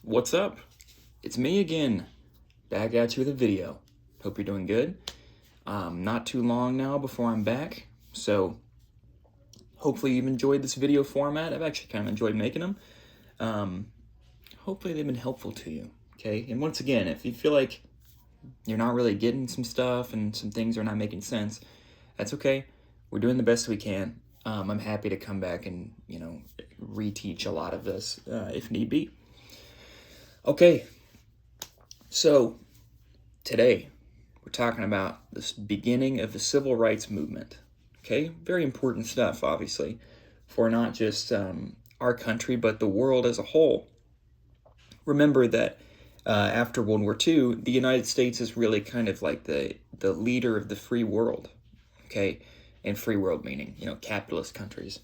What's up? It's me again, back at you with a video. Hope you're doing good. Not too long now before I'm back, so hopefully you've enjoyed this video format. I've actually kind of enjoyed making them. Hopefully they've been helpful to you, okay? And once again, if you feel like you're not really getting some stuff and some things are not making sense, that's okay. We're doing the best we can. I'm happy to come back and, reteach a lot of this if need be. Okay, so today we're talking about this beginning of the civil rights movement. Okay, very important stuff, obviously, for not just our country, but the world as a whole. Remember that after World War II, the United States is really kind of like the leader of the free world, okay? And free world meaning, capitalist countries.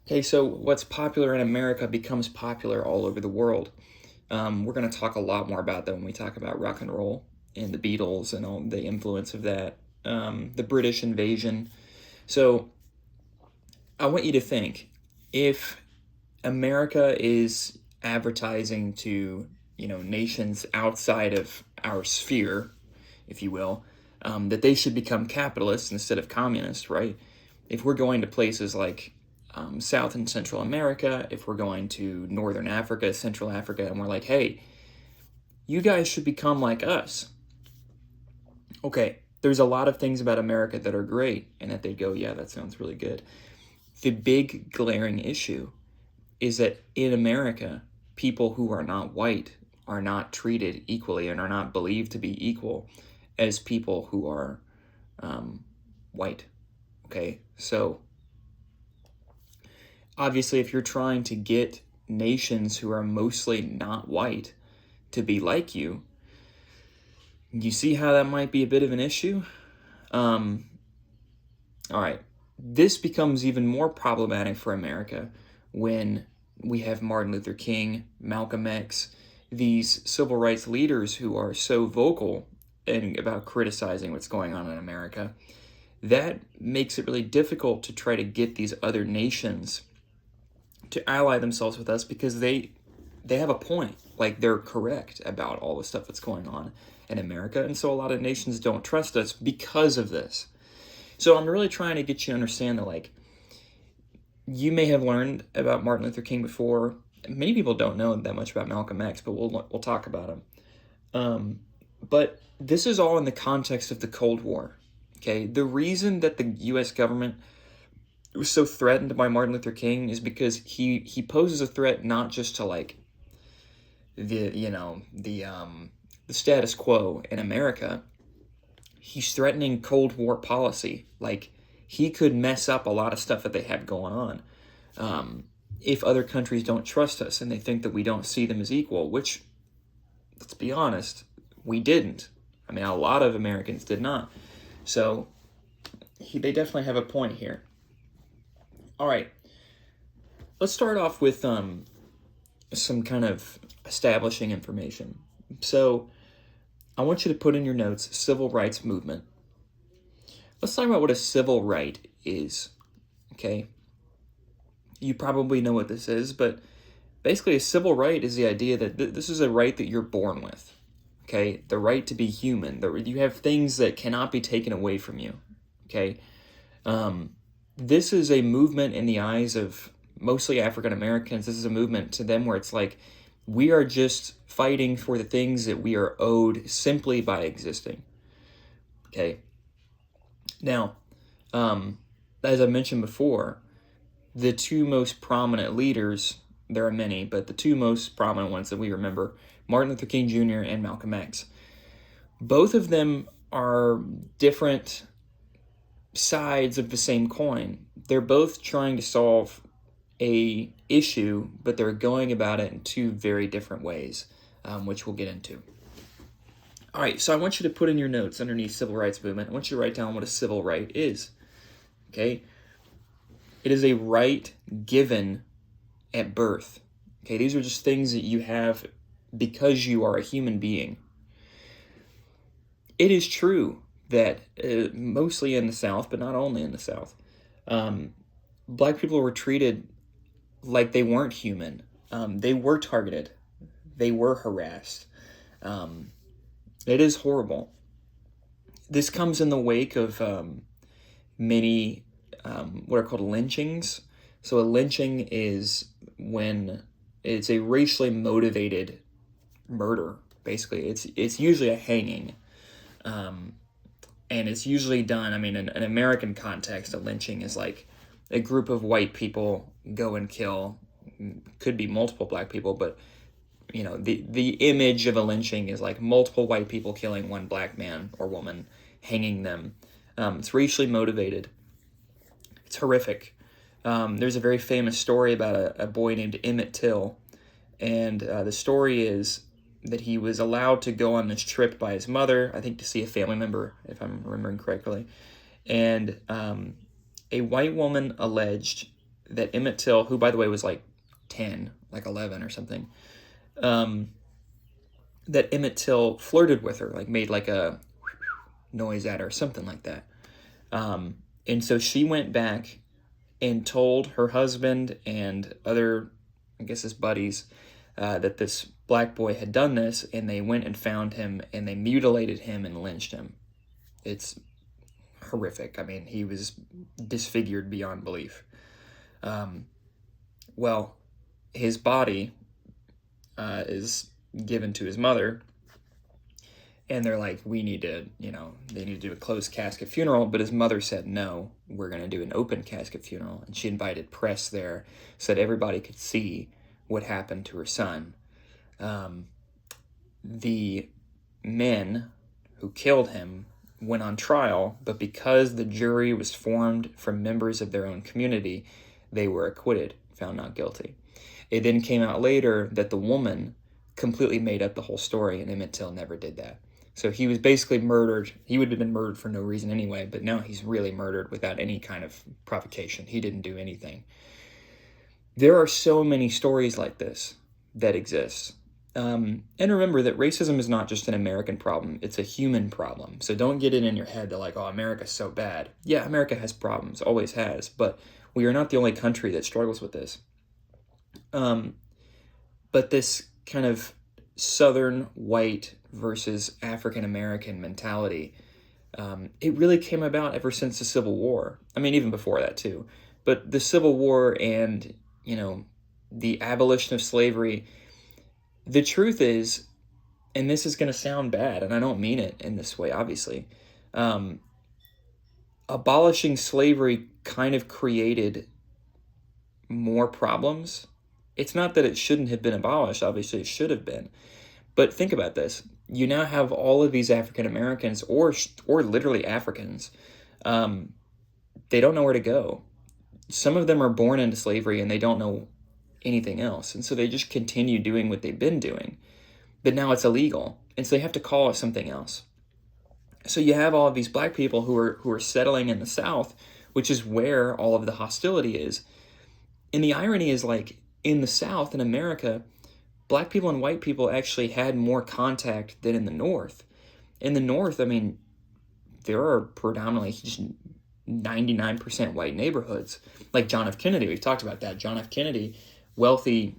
Okay, so what's popular in America becomes popular all over the world. We're going to talk a lot more about that when we talk about rock and roll and the Beatles and all the influence of that, the British invasion. So I want you to think, if America is advertising to, nations outside of our sphere, if you will, that they should become capitalists instead of communists, right? If we're going to places like South and Central America, if we're going to Northern Africa, Central Africa, and we're like, hey, you guys should become like us. Okay, there's a lot of things about America that are great, and that they go, yeah, that sounds really good. The big glaring issue is that in America, people who are not white are not treated equally and are not believed to be equal as people who are white. Okay, so obviously, if you're trying to get nations who are mostly not white to be like you see how that might be a bit of an issue? All right. This becomes even more problematic for America when we have Martin Luther King, Malcolm X, these civil rights leaders who are so vocal about criticizing what's going on in America. That makes it really difficult to try to get these other nations to ally themselves with us, because they have a point. Like, they're correct about all the stuff that's going on in America, and so a lot of nations don't trust us because of this. So I'm really trying to get you to understand that, like, you may have learned about Martin Luther King before. Many people don't know that much about Malcolm X, but we'll talk about him. But this is all in the context of the Cold War. Okay, the reason that the U.S. government was so threatened by Martin Luther King is because he poses a threat not just to, like, the status quo in America. He's threatening Cold War policy. Like, he could mess up a lot of stuff that they have going on if other countries don't trust us and they think that we don't see them as equal, which, let's be honest, we didn't. I mean, a lot of Americans did not. So they definitely have a point here. All right, let's start off with some kind of establishing information. So I want you to put in your notes, civil rights movement. Let's talk about what a civil right is, okay? You probably know what this is, but basically a civil right is the idea that this is a right that you're born with, okay? The right to be human. You have things that cannot be taken away from you, okay? This is a movement in the eyes of mostly African Americans. This is a movement to them where it's like, we are just fighting for the things that we are owed simply by existing. Okay. Now, as I mentioned before, the two most prominent leaders, there are many, but the two most prominent ones that we remember, Martin Luther King Jr. and Malcolm X. Both of them are different sides of the same coin. They're both trying to solve a issue, but they're going about it in two very different ways, which we'll get into. All right, so I want you to put in your notes underneath civil rights movement. I want you to write down what a civil right is. Okay, it is a right given at birth. Okay, these are just things that you have because you are a human being. It is true that mostly in the South, but not only in the South, black people were treated like they weren't human. They were targeted. They were harassed. It is horrible. This comes in the wake of many what are called lynchings. So a lynching is when it's a racially motivated murder. Basically, it's usually a hanging, and it's usually done. I mean, in an American context, a lynching is like a group of white people go and kill. Could be multiple black people, but you know, the image of a lynching is like multiple white people killing one black man or woman, hanging them. It's racially motivated. It's horrific. There's a very famous story about a boy named Emmett Till, and the story is that he was allowed to go on this trip by his mother, I think to see a family member, if I'm remembering correctly, and a white woman alleged that Emmett Till, who by the way was like 10, like 11 or something, that Emmett Till flirted with her, like made like a noise at her, something like that. And so she went back and told her husband and other, I guess his buddies, that this black boy had done this, and they went and found him, and they mutilated him and lynched him. It's horrific. I mean, he was disfigured beyond belief. Well, his body is given to his mother, and they're like, we need to, they need to do a closed casket funeral, but his mother said, no, we're going to do an open casket funeral, and she invited press there so that everybody could see what happened to her son. The men who killed him went on trial, but because the jury was formed from members of their own community, they were acquitted, found not guilty. It then came out later that the woman completely made up the whole story, and Emmett Till never did that. So he was basically murdered. He would have been murdered for no reason anyway, but now he's really murdered without any kind of provocation. He didn't do anything. There are so many stories like this that exist. And remember that racism is not just an American problem, it's a human problem. So don't get it in your head that like, oh, America's so bad. Yeah, America has problems, always has, but we are not the only country that struggles with this. But this kind of Southern white versus African American mentality, it really came about ever since the Civil War. I mean, even before that too. But the Civil War and, the abolition of slavery, the truth is, and this is going to sound bad, and I don't mean it in this way, obviously, abolishing slavery kind of created more problems. It's not that it shouldn't have been abolished. Obviously, it should have been. But think about this. You now have all of these African Americans, or literally Africans. They don't know where to go. Some of them are born into slavery, and they don't know anything else. And so they just continue doing what they've been doing. But now it's illegal. And so they have to call it something else. So you have all of these black people who are settling in the South, which is where all of the hostility is. And the irony is, like, in the South, in America, black people and white people actually had more contact than in the North. In the North, I mean, there are predominantly just 99% white neighborhoods. Like John F. Kennedy, we've talked about that. John F. Kennedy, wealthy,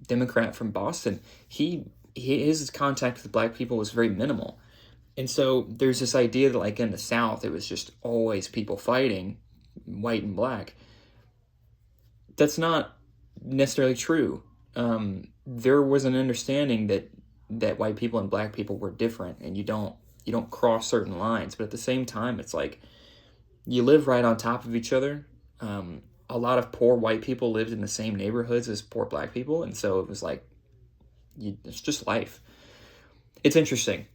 Democrat from Boston, his contact with black people was very minimal. And so there's this idea that, like, in the South, it was just always people fighting, white and black. That's not necessarily true. There was an understanding that white people and black people were different, and you don't cross certain lines. But at the same time, it's like you live right on top of each other. A lot of poor white people lived in the same neighborhoods as poor black people, and so it was like it's just life. It's interesting.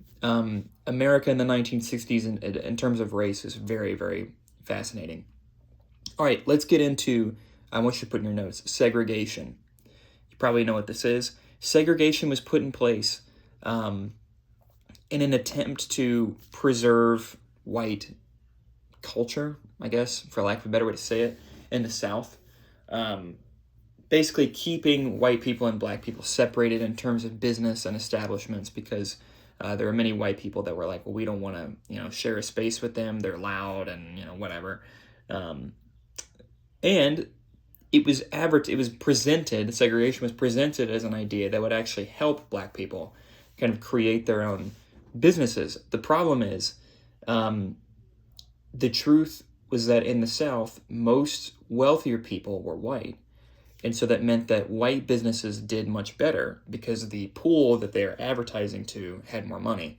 America in the 1960s in terms of race is very, very fascinating. All right, let's get into, I want you to put in your notes, segregation. You probably know what this is. Segregation was put in place in an attempt to preserve white culture, I guess, for lack of a better way to say it, in the South. Basically keeping white people and black people separated in terms of business and establishments, because There were many white people that were like, well, we don't want to, share a space with them. They're loud and, whatever. And it was presented, segregation was presented as an idea that would actually help black people kind of create their own businesses. The problem is, the truth was that in the South, most wealthier people were white. And so that meant that white businesses did much better because the pool that they are advertising to had more money.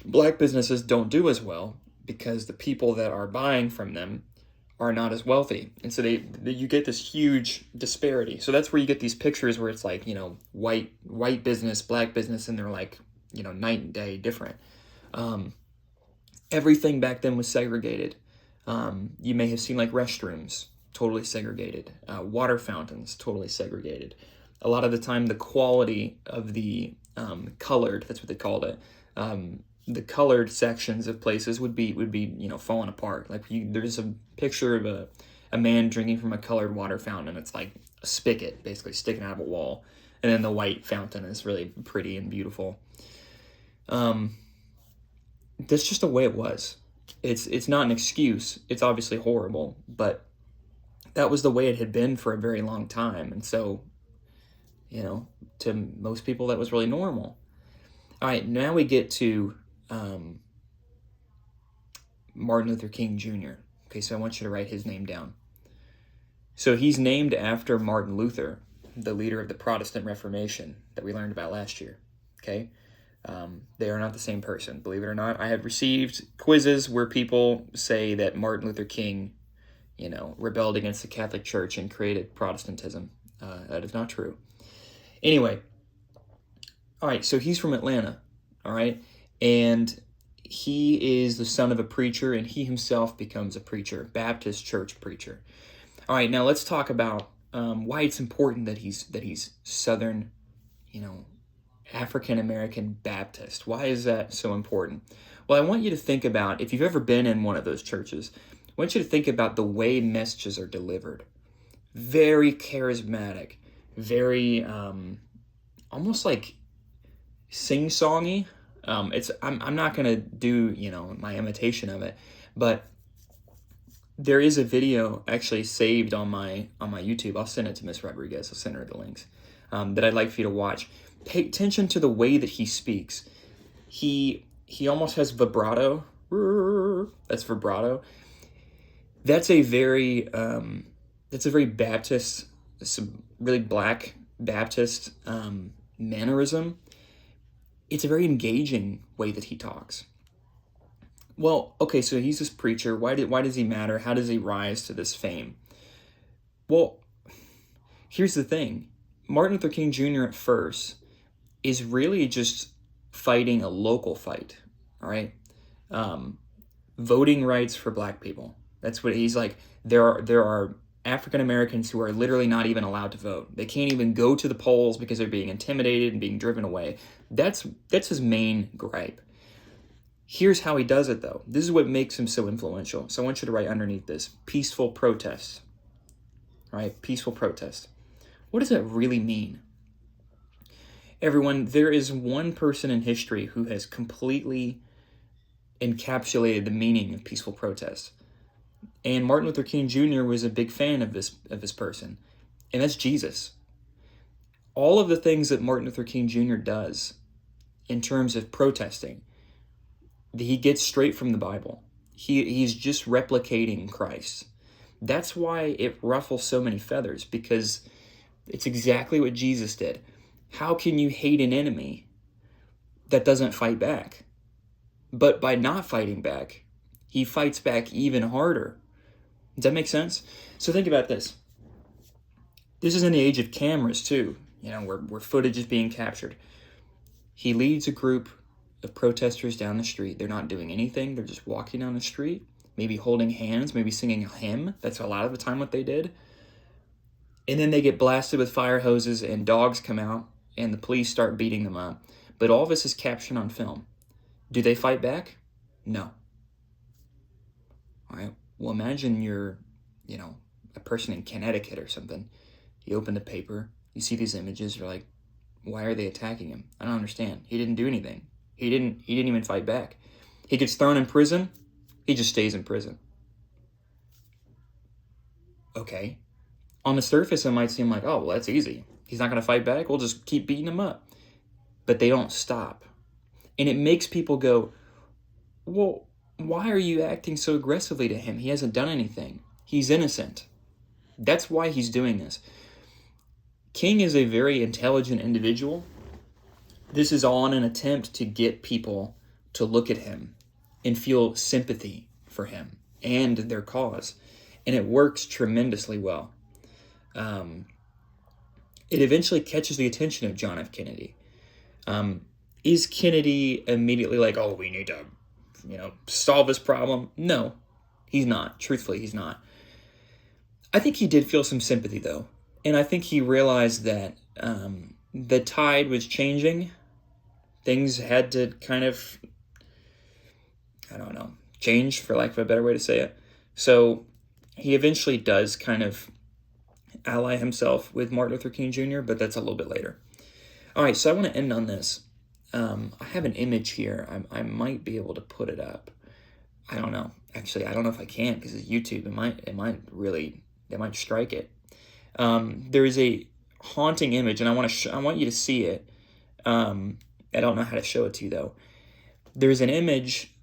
Black businesses don't do as well because the people that are buying from them are not as wealthy. And so you get this huge disparity. So that's where you get these pictures where it's like, white business, black business, and they're like, night and day different. Everything back then was segregated. You may have seen like restrooms, totally segregated. Water fountains, totally segregated. A lot of the time, the quality of the colored, that's what they called it, the colored sections of places would be falling apart. Like there's a picture of a man drinking from a colored water fountain, and it's like a spigot basically sticking out of a wall, and then the white fountain is really pretty and beautiful. That's just the way it was. It's not an excuse. It's obviously horrible, but that was the way it had been for a very long time, and so to most people that was really normal. All right, now we get to Martin Luther King Jr. Okay, so I want you to write his name down. So he's named after Martin Luther, the leader of the Protestant Reformation that we learned about last year. Okay, they are not the same person, believe it or not. I have received quizzes where people say that Martin Luther King, rebelled against the Catholic Church and created Protestantism. That is not true. Anyway, all right, so he's from Atlanta, all right? And he is the son of a preacher, and he himself becomes a preacher, Baptist church preacher. All right, now let's talk about why it's important that he's Southern, African-American Baptist. Why is that so important? Well, I want you to think about, if you've ever been in one of those churches, I want you to think about the way messages are delivered. Very charismatic, very almost like sing-songy. I'm not gonna do my imitation of it, but there is a video actually saved on my YouTube. I'll send it to Miss Rodriguez. I'll send her the links that I'd like for you to watch. Pay attention to the way that he speaks. He almost has vibrato. That's vibrato. That's a very Baptist, some really black Baptist mannerism. It's a very engaging way that he talks. Well, okay, so he's this preacher. Why does he matter? How does he rise to this fame? Well, here's the thing. Martin Luther King Jr. at first is really just fighting a local fight, all right? Voting rights for black people. That's what he's like. There are African Americans who are literally not even allowed to vote. They can't even go to the polls because they're being intimidated and being driven away. That's his main gripe. Here's how he does it, though. This is what makes him so influential. So I want you to write underneath this, peaceful protest. All right, peaceful protest. What does that really mean? Everyone, there is one person in history who has completely encapsulated the meaning of peaceful protest. And Martin Luther King Jr. was a big fan of this person, and that's Jesus. All of the things that Martin Luther King Jr. does in terms of protesting, he gets straight from the Bible. He's just replicating Christ. That's why it ruffles so many feathers, because it's exactly what Jesus did. How can you hate an enemy that doesn't fight back? But by not fighting back, he fights back even harder. Does that make sense? So think about this. This is in the age of cameras too, where footage is being captured. He leads a group of protesters down the street. They're not doing anything. They're just walking down the street, maybe holding hands, maybe singing a hymn. That's a lot of the time what they did. And then they get blasted with fire hoses and dogs come out and the police start beating them up. But all this is captured on film. Do they fight back? No. All right. Well, imagine you're, a person in Connecticut or something. You open the paper, you see these images, you're like, why are they attacking him? I don't understand. He didn't do anything. He didn't even fight back. He gets thrown in prison. He just stays in prison. Okay. On the surface, it might seem like, oh, well, that's easy. He's not going to fight back. We'll just keep beating him up. But they don't stop. And it makes people go, well, why are you acting so aggressively to him? He hasn't done anything. He's innocent. That's why he's doing this. King is a very intelligent individual. This is all in an attempt to get people to look at him and feel sympathy for him and their cause. And it works tremendously well. It eventually catches the attention of John F. Kennedy. Is Kennedy immediately like, oh, we need to, solve this problem? No, he's not. Truthfully, he's not. I think he did feel some sympathy, though. And I think he realized that the tide was changing. Things had to kind of, change, for lack of a better way to say it. So he eventually does kind of ally himself with Martin Luther King Jr., but that's a little bit later. All right, so I want to end on this. I have an image here. I might be able to put it up. I don't know. Actually, I don't know if I can because it's YouTube. It might strike it. There is a haunting image, and I want you to see it. I don't know how to show it to you though. There's an image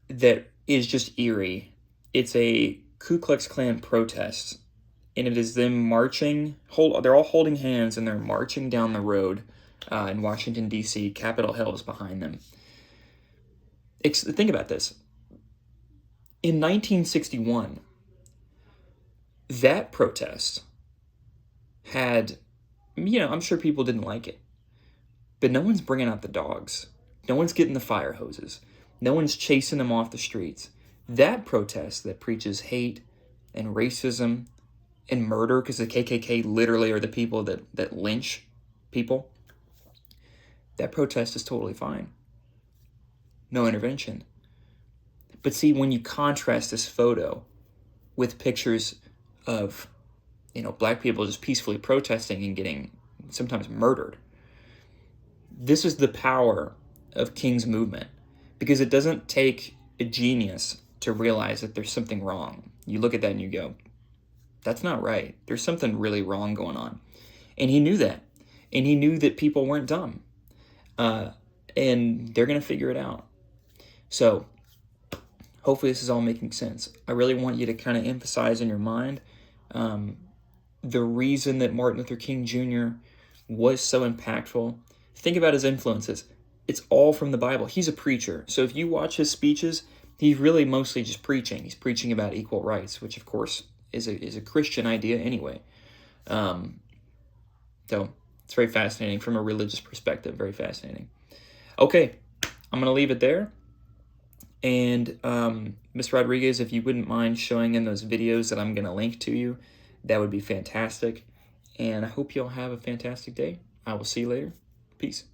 that is just eerie. It's a Ku Klux Klan protest, and it is them marching. They're all holding hands, and they're marching down the road in Washington, D.C. Capitol Hill is behind them. Think about this. In 1961, that protest had, I'm sure people didn't like it, but no one's bringing out the dogs. No one's getting the fire hoses. No one's chasing them off the streets. That protest that preaches hate and racism and murder, because the KKK literally are the people that lynch people, that protest is totally fine. No intervention. But see, when you contrast this photo with pictures of, black people just peacefully protesting and getting sometimes murdered, this is the power of King's movement, because it doesn't take a genius to realize that there's something wrong. You look at that and you go, that's not right. There's something really wrong going on. And he knew that. And he knew that people weren't dumb. And they're going to figure it out. So hopefully this is all making sense. I really want you to kind of emphasize in your mind the reason that Martin Luther King Jr. was so impactful. Think about his influences. It's all from the Bible. He's a preacher. So if you watch his speeches, he's really mostly just preaching. He's preaching about equal rights, which of course is a Christian idea anyway. So it's very fascinating from a religious perspective. Very fascinating. Okay, I'm going to leave it there. And Ms. Rodriguez, if you wouldn't mind showing in those videos that I'm going to link to you, that would be fantastic. And I hope you'll have a fantastic day. I will see you later. Peace.